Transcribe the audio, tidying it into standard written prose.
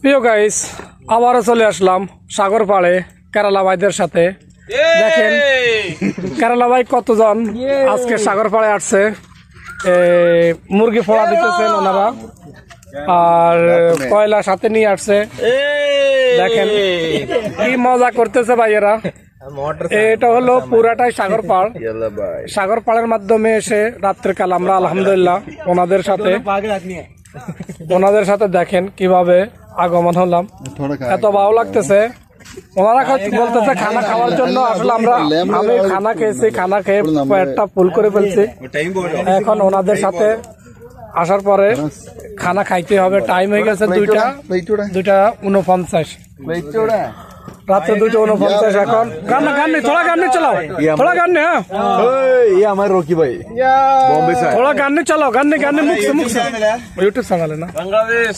প্রিয় গাইস, আবারও চলে আসলাম সাগর পাড়ে কেরালা ভাইদের সাথে। দেখেন কেরালা ভাই কতজন আজকে সাগর পাড়ে আসছে। মুরগি ফোড়া দিতেছেন ওনারা, আর কয়লা সাথে নিয়ে আসছে। দেখেন কি মজা করতেছে ভাইয়েরা। এটা হলো পুরাটাই সাগর পাড়। সাগর পাড়ের মাধ্যমে এসে রাত্রেকাল আমরা আলহামদুলিল্লাহ ওনাদের সাথে দেখেন কিভাবে আগমন হলাম। এত ভালো লাগতেছে। ওনারা বলতেছে খানা খাওয়ার জন্য। আসলে আমি খানা খেয়েছি, খানা খেয়ে পেটটা ফুল করে ফেলছি। এখন ওনাদের সাথে আসার পরে খানা খাইতে হবে। টাইম হয়ে গেছে 2:49 রাত্রে 2:49। এখন গান नहीं चलाओ, थोड़ा गान नहीं। हाँ ये हमारे रोकी भाई बॉम्बे से थोड़ा गान नहीं चलाओ, गान नहीं मुख से यूट्यूब संभाले ना। बांग्लादेश